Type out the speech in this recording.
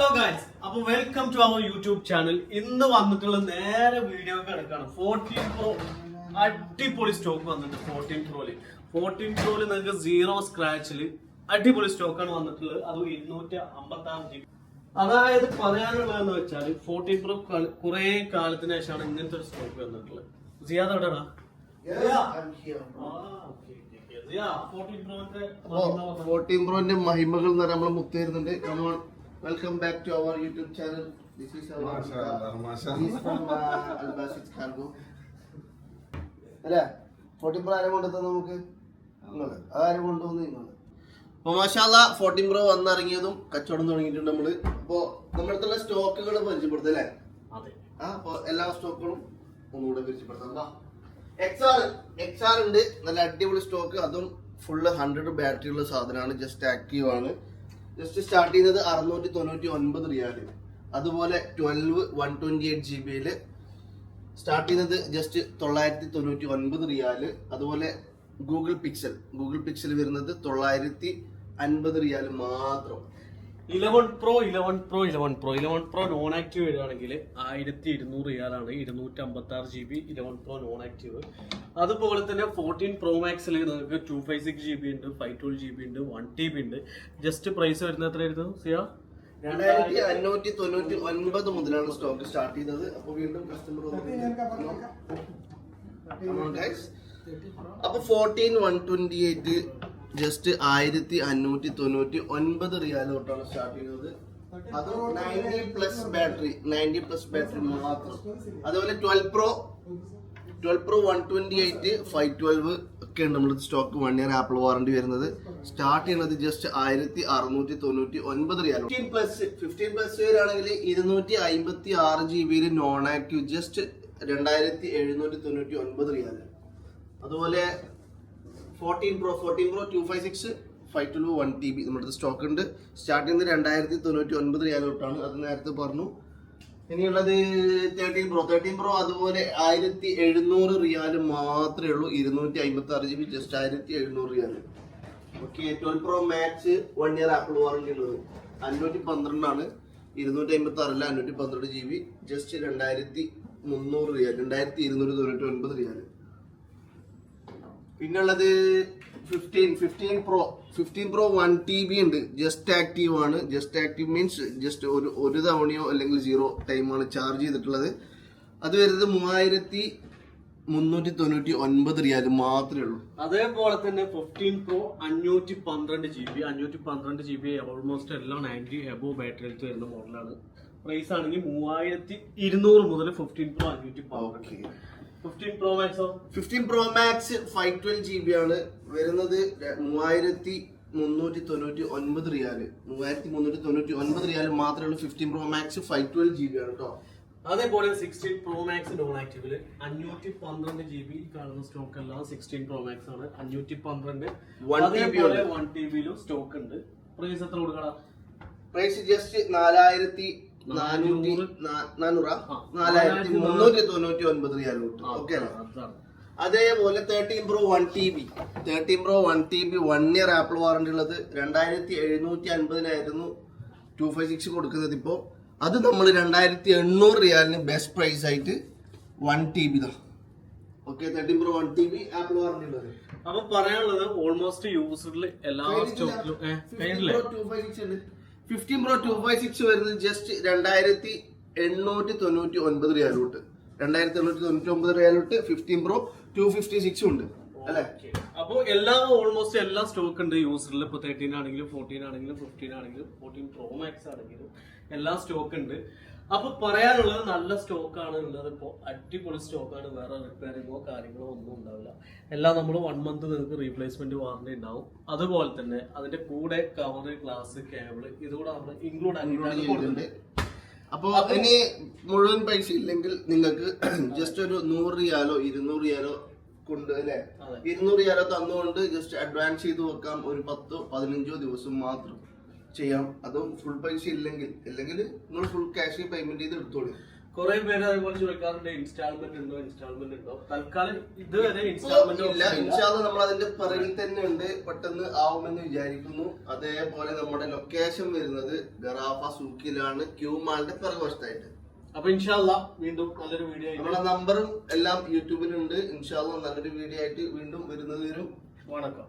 Hello guys, അപ്പൊ welcome to our YouTube channel. ഇന്ന് വന്നിട്ടുള്ള നേരെ വീഡിയോ കിടക്കാണ്. 14 Pro അടിപൊളി സ്റ്റോക്ക് വന്നിട്ടുണ്ട്. 14 Proയില് നിങ്ങൾക്ക് സീറോ സ്ക്രാച്ചില് അടിപൊളി സ്റ്റോക്കാണ് വന്നിട്ടുള്ളത്. അത് 256 GB. അതായത് പറയാനുള്ളതെന്ന് വെച്ചാൽ 14 Pro കുറെ കാലത്തിന് ശേഷമാണ് ഇങ്ങനത്തെ ഒരു സ്റ്റോക്ക് വന്നിട്ടുള്ളത്. സിയാദ് എവിടെയാ? 14 Proന്റെ മഹിമകൾ എന്ന് പറഞ്ഞാൽ നമ്മളെ മുത്ത് വരുന്നുണ്ട്. Come on, welcome back to our YouTube channel. This is our അൽബാസിത് കാർഗോ. അല്ലേ 14 Pro ആരെ കൊണ്ടുവന്നത്? നമുക്ക് നിങ്ങള് ആരെ കൊണ്ടുവന്ന് നിങ്ങൾ. അപ്പൊ മാഷാല്ലാ 14 Pro വന്നിറങ്ങിയതും കച്ചവടം തുടങ്ങിയിട്ടുണ്ട് നമ്മള്. അപ്പൊ നമ്മുടെ അടുത്തുള്ള സ്റ്റോക്കുകൾ പരിചയപ്പെടുത്തും അല്ലേ? അപ്പൊ എല്ലാ സ്റ്റോക്കുകളും ഒന്നുകൂടെ പരിചയപ്പെടുത്താം. XR ഉണ്ട്, നല്ല അടിപൊളി സ്റ്റോക്ക്. അതും ഫുള്ള് 100 ബാറ്ററി ഉള്ള സാധനമാണ്. ജസ്റ്റ് ആക്റ്റീവ് ആണ്. ജസ്റ്റ് സ്റ്റാർട്ട് ചെയ്യുന്നത് 699 റിയാല്. അതുപോലെ 12 128 GB സ്റ്റാർട്ട് ചെയ്യുന്നത് ജസ്റ്റ് 999 റിയാല്. അതുപോലെ ഗൂഗിൾ പിക്സൽ വരുന്നത് 950 റിയാല് മാത്രം. 11 Pro നോൺ ആക്റ്റീവ് വരികയാണെങ്കിൽ 1200 റിയാലാണ്. 256 GB 11 Pro നോൺ ആക്റ്റീവ്. അതുപോലെ തന്നെ 14 Pro Maxൽ നിങ്ങൾക്ക് 256 GB ഉണ്ട്, 512 GB ഉണ്ട്, 1 TB ഉണ്ട്. ജസ്റ്റ് പ്രൈസ് വരുന്നത് എത്രയായിരുന്നു സിയാ? 2599 മുതലാണ് സ്റ്റോക്ക് സ്റ്റാർട്ട് ചെയ്തത്. അപ്പൊ വീണ്ടും കസ്റ്റമർ അപ്പൊ 14 128 ജസ്റ്റ് 1599 റിയാൽ തൊട്ടാണ് സ്റ്റാർട്ട് ചെയ്യുന്നത്. അത് 90+ ബാറ്ററി മാത്രം. അതുപോലെ 12 Pro 128 512 ഒക്കെ ഉണ്ട് നമ്മുടെ സ്റ്റോക്ക്. 1 ഇയർ ആപ്പിൾ വാറണ്ടി വരുന്നത്. സ്റ്റാർട്ട് ചെയ്യുന്നത് ജസ്റ്റ് 1699 റിയാൽ. 15+ വരാണെങ്കിൽ 256 GB നോൺ ആക്റ്റീവ് ജസ്റ്റ് 2799 റിയാൽ. അതുപോലെ 14 Pro 256 512 1 TB നമ്മുടെ സ്റ്റോക്ക് ഉണ്ട്. സ്റ്റാർട്ട് ചെയ്യുന്നത് 2099 റിയാൽ തൊട്ടാണ്. അത് നേരത്തെ പറഞ്ഞു. ഇനിയുള്ളത് 13 Pro അതുപോലെ 1700 റിയാൽ മാത്രമേ ഉള്ളൂ. 256 GB ജസ്റ്റ് 1700 റിയാൽ. Okay, 12 Pro Max 1 year Apple warranty ഉള്ളത് 512 ആണ്. 256 512 GB ജസ്റ്റ് 2300 റിയാൽ, 2299 റിയാൽ. പിന്നുള്ളത് 15 Pro 1 TB ഉണ്ട്. ജസ്റ്റ് ആക്റ്റീവ് ആണ്. ജസ്റ്റ് ആക്റ്റീവ് മീൻസ് ജസ്റ്റ് ഒരു തവണയോ അല്ലെങ്കിൽ 0 ടൈമാണ് ചാർജ് ചെയ്തിട്ടുള്ളത്. അത് വരുന്നത് 3399 റിയാൽ മാത്രമേ ഉള്ളൂ. അതേപോലെ തന്നെ 15 Pro 512 GB ഓൾമോസ്റ്റ് എല്ലാം 90 എബോ ബാറ്ററിയിലത്ത് വരുന്ന മോഡലാണ്. പ്രൈസ് ആണെങ്കിൽ 3200 മുതൽ 15 Pro 512. 15 Pro Max 512 GB ആണ് വരുന്നത്. 3399 റിയാല്. 3399 റിയാൽ മാത്രമേ ഉള്ളൂ. 15 Pro Max 512 GB ആണ് കേട്ടോ. അതേപോലെ 16 Pro Max നോൺ ആക്റ്റീവില് 512 GB കാണുന്ന സ്റ്റോക്ക് എല്ലാം 16 Pro Max ആണ്. 512 അതേപോലെ 1 TB സ്റ്റോക്ക് ഉണ്ട്. പ്രൈസ് എത്ര കൊടുക്കണം? പ്രൈസ് ജസ്റ്റ് 4399 റിയാൽ കിട്ടും. ഓക്കെ. അതേപോലെ 13 Pro 1 TB 1 year Apple warranty ഉള്ളത് 2750 256 കൊടുക്കുന്നത്. ഇപ്പോ അത് നമ്മൾ 2800 റിയാലിന് ബെസ്റ്റ് പ്രൈസ് ആയിട്ട് 1 TB താ. Okay, 13 Pro 1 TB apple warranty ഉള്ളത്. അപ്പൊ പറയാനുള്ളത് ഓൾമോസ്റ്റ് യൂസ്ഡിൽ എല്ലാ സ്റ്റോക്കിലും 15 Pro 256 വരുന്നത് ജസ്റ്റ് 2899 റിയാൽ തൊട്ട് 2899 റിയാൽ തൊട്ട് 15 Pro 256 ഉണ്ട് അല്ലെ. അപ്പൊ ഓൾമോസ്റ്റ് എല്ലാ സ്റ്റോക്ക് ഉണ്ട് യൂസറിൽ. ഇപ്പൊ 13 ആണെങ്കിലും 14 ആണെങ്കിലും 15 ആണെങ്കിലും 14 Pro Max ആണെങ്കിലും എല്ലാ സ്റ്റോക്ക് ഉണ്ട്. അപ്പൊ പറയാനുള്ളത് നല്ല സ്റ്റോക്കാണ് ഉള്ളത്. ഇപ്പൊ അടിപൊളി സ്റ്റോക്കാണ്. വേറെ റിപ്പയറിങ്ങോ കാര്യങ്ങളോ ഒന്നും ഉണ്ടാവില്ല. എല്ലാം നമ്മൾ 1 മന്ത് നിങ്ങൾക്ക് റീപ്ലേസ്മെന്റ് വാറണ്ടി ഉണ്ടാവും. അതുപോലെ തന്നെ അതിന്റെ കൂടെ കവർ, ഗ്ലാസ്, കേബിൾ ഇതുകൂടെ നമ്മൾ ഇൻക്ലൂഡ് ആക്കിയിട്ടുണ്ട്. അപ്പൊ ഇനി മുഴുവൻ പൈസ ഇല്ലെങ്കിൽ നിങ്ങൾക്ക് ജസ്റ്റ് ഒരു 100 റിയാലോ 200 റിയാലോ കൊണ്ട് അല്ലെ 200 റിയാലോ തന്നുകൊണ്ട് ജസ്റ്റ് അഡ്വാൻസ് ചെയ്ത് വെക്കാം. ഒരു 10-15 ദിവസം മാത്രം ചെയ്യാം. അതും ഫുൾ പൈസ ഇല്ലെങ്കിൽ നിങ്ങൾ ഫുൾ ക്യാഷ് പേയ്മെന്റ് ചെയ്ത് എടുത്തോളൂ. കുറെ പേര് അതേപോലെ ചോദിക്കാറുണ്ട് ഇൻസ്റ്റാൾമെന്റ് ഉണ്ടോ തൽക്കാലം ഇതുവരെ ഇൻസ്റ്റാൾമെന്റ് ഇല്ല. ഇൻഷാല്ലാ നമ്മൾ അതിന്റെ പിറകിൽ തന്നെ ഉണ്ട്, പെട്ടെന്ന് ആവുമെന്ന് വിചാരിക്കുന്നു. അതേപോലെ നമ്മുടെ ലൊക്കേഷൻ വരുന്നത് ഗറാഫ സൂക്കിലാണ്, ക്യൂ മാളിന്റെ പിറകുവശത്തായിട്ട്. അപ്പൊ ഇൻഷാല്ലാ വീണ്ടും നല്ലൊരു വീഡിയോ നമ്മുടെ നമ്പറും എല്ലാം യൂട്യൂബിലുണ്ട്. ഇൻഷാല്ലാ നല്ലൊരു വീഡിയോ ആയിട്ട് വീണ്ടും വരുന്നത് വരും. വണക്കം.